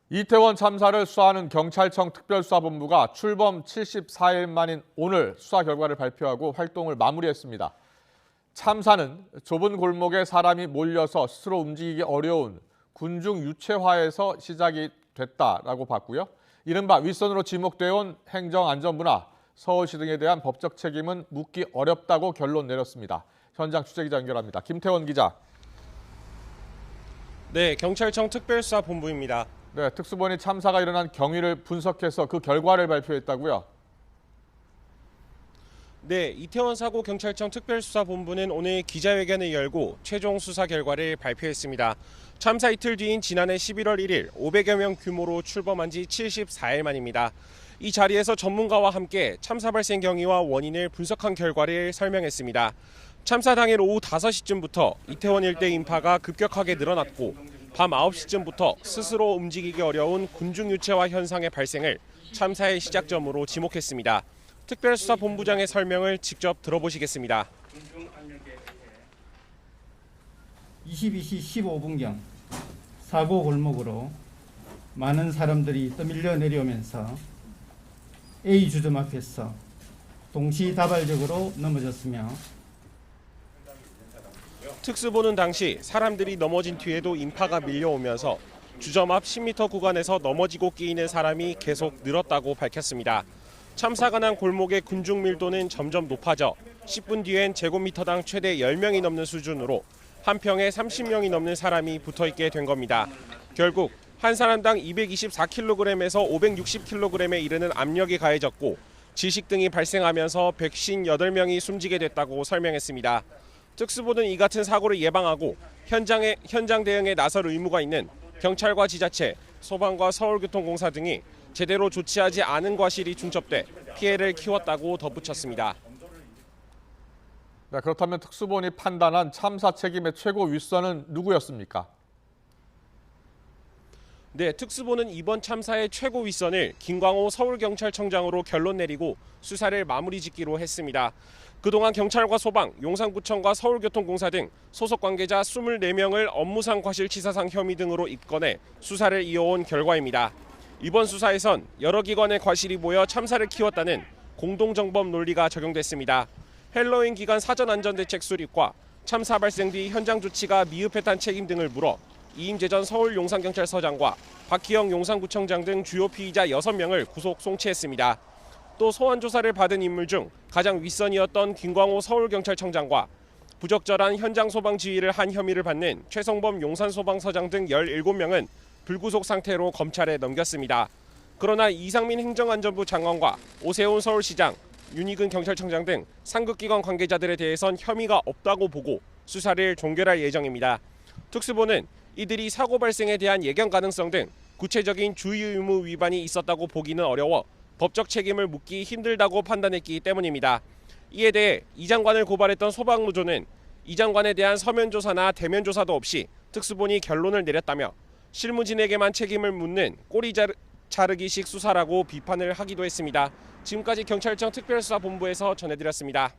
이태원 참사를 수사하는 경찰청 특별수사본부가 출범 74일 만인 오늘 수사 결과를 발표하고 활동을 마무리했습니다. 참사는 좁은 골목에 사람이 몰려서 스스로 움직이기 어려운 군중 유체화에서 시작이 됐다라고 봤고요. 이른바 윗선으로 지목되어 온 행정안전부나 서울시 등에 대한 법적 책임은 묻기 어렵다고 결론 내렸습니다. 현장 취재기자 연결합니다. 김태원 기자. 네, 경찰청 특별수사본부입니다. 네, 특수본이 참사가 일어난 경위를 분석해서 그 결과를 발표했다고요? 네, 이태원 사고 경찰청 특별수사본부는 오늘 기자회견을 열고 최종 수사 결과를 발표했습니다. 참사 이틀 뒤인 지난해 11월 1일 500여 명 규모로 출범한 지 74일 만입니다. 이 자리에서 전문가와 함께 참사 발생 경위와 원인을 분석한 결과를 설명했습니다. 참사 당일 오후 5시쯤부터 이태원 일대 인파가 급격하게 늘어났고 밤 9시쯤부터 스스로 움직이기 어려운 군중 유체화 현상의 발생을 참사의 시작점으로 지목했습니다. 특별수사본부장의 설명을 직접 들어보시겠습니다. 22시 15분경 사고 골목으로 많은 사람들이 떠밀려 내려오면서 A 주점 앞에서 동시다발적으로 넘어졌으며 특수본은 당시 사람들이 넘어진 뒤에도 인파가 밀려오면서 주점 앞 10m 구간에서 넘어지고 끼이는 사람이 계속 늘었다고 밝혔습니다. 참사가 난 골목의 군중 밀도는 점점 높아져 10분 뒤엔 제곱미터당 최대 10명이 넘는 수준으로 한 평에 30명이 넘는 사람이 붙어있게 된 겁니다. 결국 한 사람당 224kg에서 560kg에 이르는 압력이 가해졌고 질식 등이 발생하면서 158명이 숨지게 됐다고 설명했습니다. 특수본은 이 같은 사고를 예방하고 현장 대응에 나설 의무가 있는 경찰과 지자체, 소방과 서울교통공사 등이 제대로 조치하지 않은 과실이 중첩돼 피해를 키웠다고 덧붙였습니다. 네, 그렇다면 특수본이 판단한 참사 책임의 최고 윗선은 누구였습니까? 네, 특수본은 이번 참사의 최고 윗선을 김광호 서울경찰청장으로 결론 내리고 수사를 마무리 짓기로 했습니다. 그동안 경찰과 소방, 용산구청과 서울교통공사 등 소속 관계자 24명을 업무상 과실치사상 혐의 등으로 입건해 수사를 이어온 결과입니다. 이번 수사에선 여러 기관의 과실이 모여 참사를 키웠다는 공동정범 논리가 적용됐습니다. 헬로윈 기간 사전안전대책 수립과 참사 발생 뒤 현장 조치가 미흡했다는 책임 등을 물어 이임재 전 서울 용산경찰서장과 박희영 용산구청장 등 주요 피의자 6명을 구속 송치했습니다. 또 소환 조사를 받은 인물 중 가장 윗선이었던 김광호 서울경찰청장과 부적절한 현장 소방 지휘를 한 혐의를 받는 최성범 용산소방서장 등 17명은 불구속 상태로 검찰에 넘겼습니다. 그러나 이상민 행정안전부 장관과 오세훈 서울시장, 윤희근 경찰청장 등 상급기관 관계자들에 대해선 혐의가 없다고 보고 수사를 종결할 예정입니다. 특수본은 이들이 사고 발생에 대한 예견 가능성 등 구체적인 주의 의무 위반이 있었다고 보기는 어려워 법적 책임을 묻기 힘들다고 판단했기 때문입니다. 이에 대해 이 장관을 고발했던 소방노조는 이 장관에 대한 서면 조사나 대면 조사도 없이 특수본이 결론을 내렸다며 실무진에게만 책임을 묻는 꼬리 자르기식 수사라고 비판을 하기도 했습니다. 지금까지 경찰청 특별수사본부에서 전해드렸습니다.